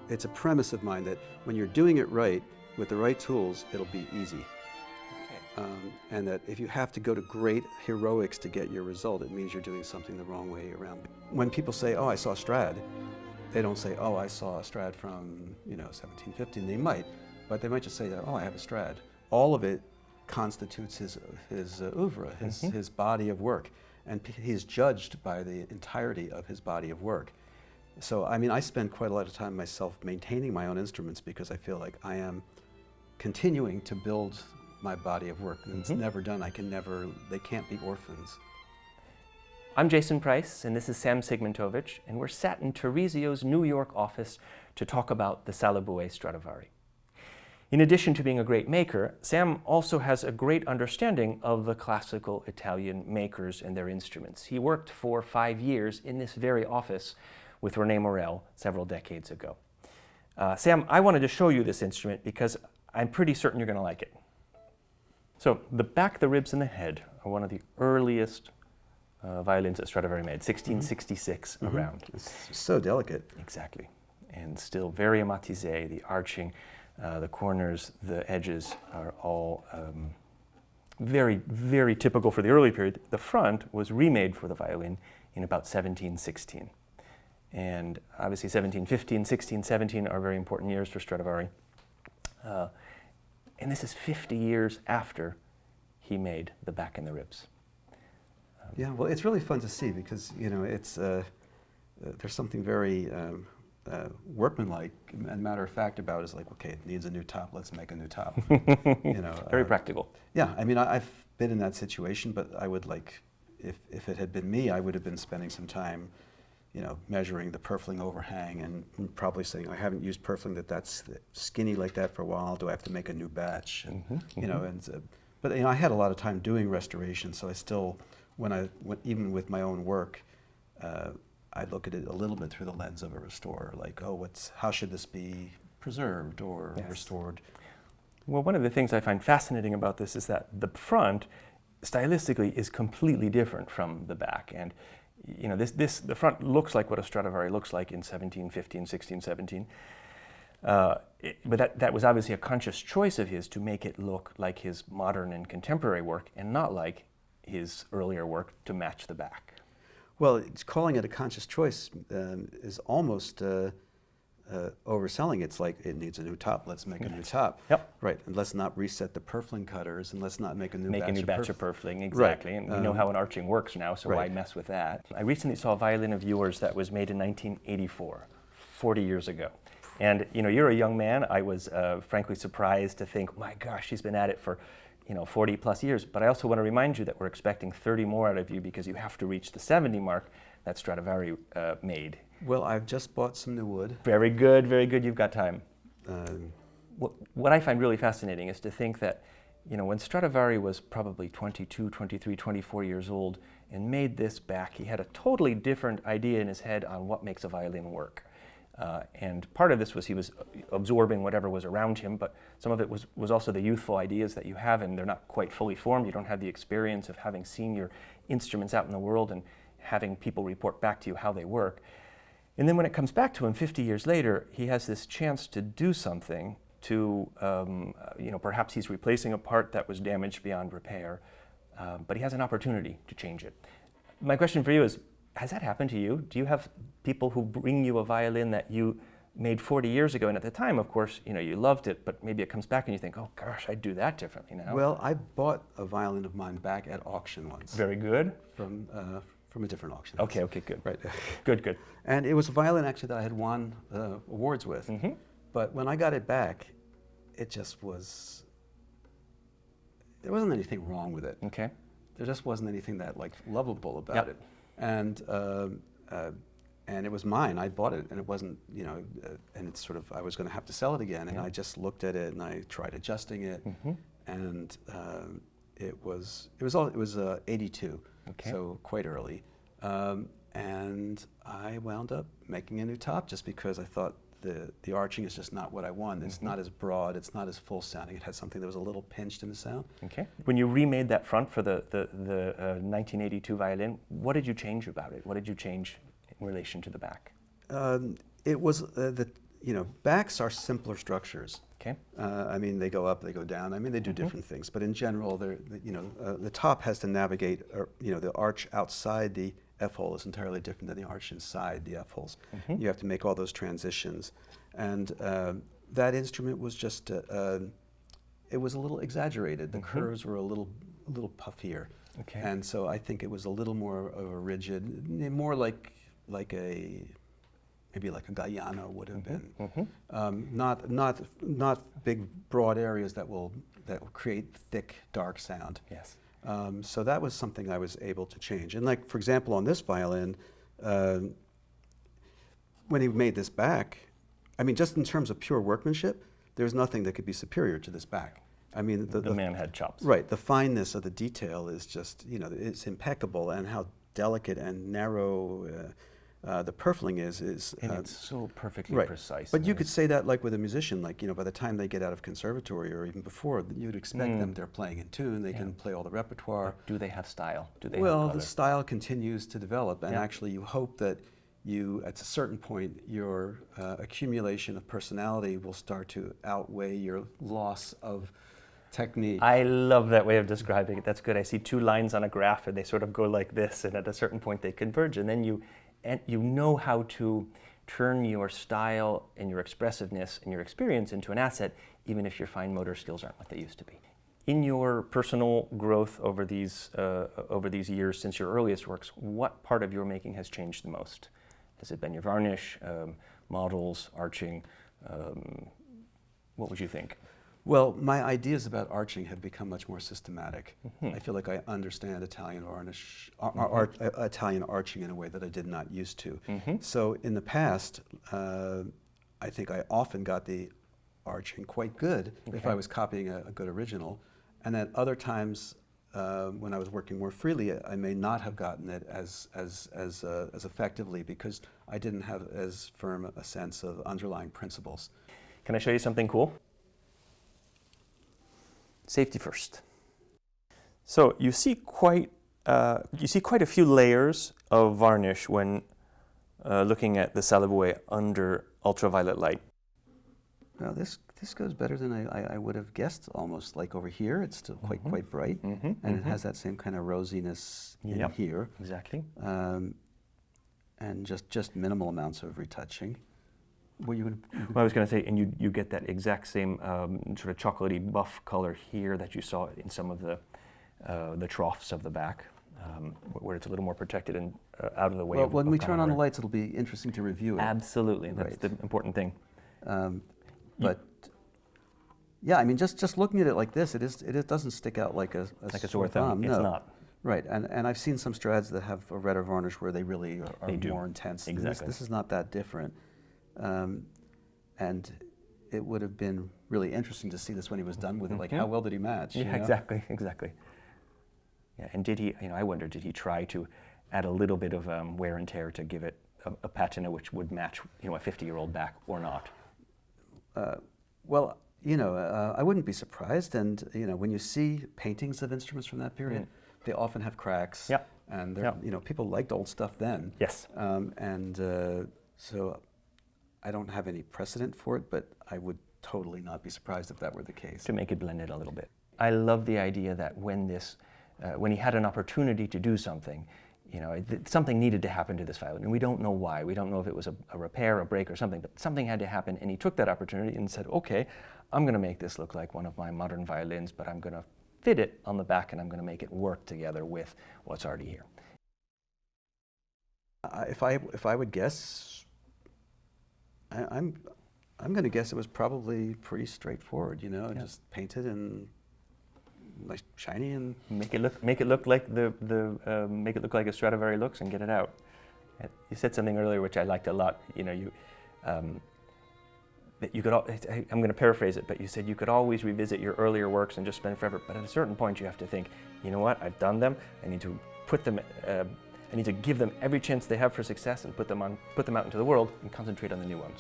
it's a premise of mine that when you're doing it right, with the right tools, it'll be easy. And that if you have to go to great heroics to get your result, it means you're doing something the wrong way around. When people say, oh, I saw Strad, they don't say, oh, I saw a Strad from 1750. They might, but they might just say that, oh, I have a Strad. All of it constitutes his oeuvre, his body of work. And he's judged by the entirety of his body of work. So, I mean, I spend quite a lot of time myself maintaining my own instruments because I feel like I am continuing to build my body of work. And it's never done. They can't be orphans. I'm Jason Price, and this is Sam Zygmuntowicz, and we're sat in Tarisio's New York office to talk about the Salabue Stradivari. In addition to being a great maker, Sam also has a great understanding of the classical Italian makers and their instruments. He worked for 5 years in this very office with René Morel several decades ago. Sam, I wanted to show you this instrument because I'm pretty certain you're going to like it. So the back, the ribs, and the head are one of the earliest violins that Stradivari made, 1666 around. It's so delicate. Exactly. And still very amatissé, the arching, the corners, the edges are all very, very typical for the early period. The front was remade for the violin in about 1716. And obviously 1715, 16, 17 are very important years for Stradivari. And this is 50 years after he made the back and the ribs. Yeah, well, it's really fun to see because, it's there's something very workmanlike and matter-of-fact about it. Is like, okay, it needs a new top, let's make a new top. Very practical. Yeah, I mean, I've been in that situation, but I would if it had been me, I would have been spending some time measuring the purfling overhang and probably saying, I haven't used purfling that's skinny like that for a while. Do I have to make a new batch? And, but I had a lot of time doing restoration, so I still, even with my own work, I look at it a little bit through the lens of a restorer, like, oh, how should this be preserved or restored? Well, one of the things I find fascinating about this is that the front, stylistically, is completely different from the back. And the front looks like what a Stradivari looks like in 1715, 16, 17. But that was obviously a conscious choice of his to make it look like his modern and contemporary work and not like his earlier work to match the back. Well, calling it a conscious choice is almost overselling. It's like, it needs a new top, let's make a new top. Yep. Right, and let's not reset the purfling cutters, and let's not make a new batch of purfling, exactly. Right. And we know how an arching works now, so why mess with that? I recently saw a violin of yours that was made in 1984, 40 years ago. And you're a young man. I was frankly surprised to think, my gosh, he's been at it for 40 plus years. But I also want to remind you that we're expecting 30 more out of you because you have to reach the 70 mark that Stradivari made. Well, I've just bought some new wood. Very good, very good. You've got time. What I find really fascinating is to think that, when Stradivari was probably 22, 23, 24 years old and made this back, he had a totally different idea in his head on what makes a violin work. And part of this was he was absorbing whatever was around him, but some of it was also the youthful ideas that you have, and they're not quite fully formed. You don't have the experience of having seen your instruments out in the world and having people report back to you how they work. And then when it comes back to him 50 years later, he has this chance to do something to, perhaps he's replacing a part that was damaged beyond repair, but he has an opportunity to change it. My question for you is, has that happened to you? Do you have people who bring you a violin that you made 40 years ago, and at the time, of course, you loved it, but maybe it comes back and you think, oh gosh, I'd do that differently now? Well, I bought a violin of mine back at auction once. Very good. From a different auction. Okay, good. Right. Good. And it was a violin actually that I had won awards with. But when I got it back, it just was, there wasn't anything wrong with it. Okay. There just wasn't anything that lovable about it. And it was mine. I bought it, and it wasn't, and it's sort of, I was going to have to sell it again, and I just looked at it and I tried adjusting it, and it was 82, so quite early, and I wound up making a new top just because I thought the arching is just not what I want. It's not as broad, it's not as full sounding. It had something that was a little pinched in the sound. Okay. When you remade that front for the 1982 violin, what did you change about it? What did you change in relation to the back? It was backs are simpler structures. Okay. I mean, they go up, they go down. I mean, they do different things. But in general, the top has to navigate, the arch outside the F-hole is entirely different than the arch inside the F-holes. You have to make all those transitions. And that instrument was just, it was a little exaggerated. The curves were a little puffier. Okay. And so I think it was a little more of a rigid, more like maybe like a Guyana would have been. Not big, broad areas that will create thick, dark sound. Yes. So that was something I was able to change. And like, for example, on this violin, when he made this back, I mean, just in terms of pure workmanship, there's nothing that could be superior to this back. I mean, the man had chops. Right. The fineness of the detail is just, it's impeccable, and how delicate and narrow the purfling is. And it's so perfectly right. precise. But you could say that like with a musician, like, by the time they get out of conservatory or even before, you'd expect them, they're playing in tune, they can play all the repertoire. But do they have style? Do they well, have the style continues to develop, and Yeah. actually you hope that at a certain point, your accumulation of personality will start to outweigh your loss of technique. I love that way of describing it. That's good. I see two lines on a graph, and they sort of go like this, and at a certain point they converge, and then you know how to turn your style and your expressiveness and your experience into an asset, even if your fine motor skills aren't what they used to be. In your personal growth over these years since your earliest works, what part of your making has changed the most? Has it been your varnish, models, arching? What would you think? Well, my ideas about arching have become much more systematic. I feel like I understand Italian varnish, Italian arching in a way that I did not used to. So in the past, I think I often got the arching quite good if I was copying a good original, and at other times, when I was working more freely, I may not have gotten it as effectively because I didn't have as firm a sense of underlying principles. Can I show you something cool? Safety first. So you see quite a few layers of varnish when looking at the Salabue under ultraviolet light. Now this goes better than I would have guessed. Almost like over here, it's still quite bright, and it has that same kind of rosiness in here. Exactly. And just minimal amounts of retouching. Well, I was going to say, and you get that exact same sort of chocolatey buff color here that you saw in some of the troughs of the back, where it's a little more protected and out of the way. Well, when we turn on the lights, it'll be interesting to review it. Absolutely, that's the important thing. But yeah, I mean, just looking at it like this, it doesn't stick out like a sore thumb. No. It's not. Right, and I've seen some Strads that have a redder varnish where they really are more intense. Exactly. This is not that different. And it would have been really interesting to see this when he was done with it. Like, how well did he match? Yeah, exactly. Yeah, and did he? I wonder, did he try to add a little bit of wear and tear to give it a patina which would match, a 50-year-old back or not? Well, I wouldn't be surprised. And when you see paintings of instruments from that period, they often have cracks. Yeah. And they're, people liked old stuff then. Yes. So I don't have any precedent for it, but I would totally not be surprised if that were the case. To make it blended a little bit. I love the idea that when he had an opportunity to do something, something needed to happen to this violin, and we don't know why. We don't know if it was a repair, a break, or something, but something had to happen, and he took that opportunity and said, okay, I'm going to make this look like one of my modern violins, but I'm going to fit it on the back, and I'm going to make it work together with what's already here. If I would guess, I'm going to guess it was probably pretty straightforward. Just paint it and nice shiny and make it look like make it look like a Stradivari looks and get it out. You said something earlier which I liked a lot. That you could. I'm going to paraphrase it, but you said you could always revisit your earlier works and just spend forever. But at a certain point, you have to think, you know what? I've done them. I need to put them. I need to give them every chance they have for success and put them out into the world and concentrate on the new ones.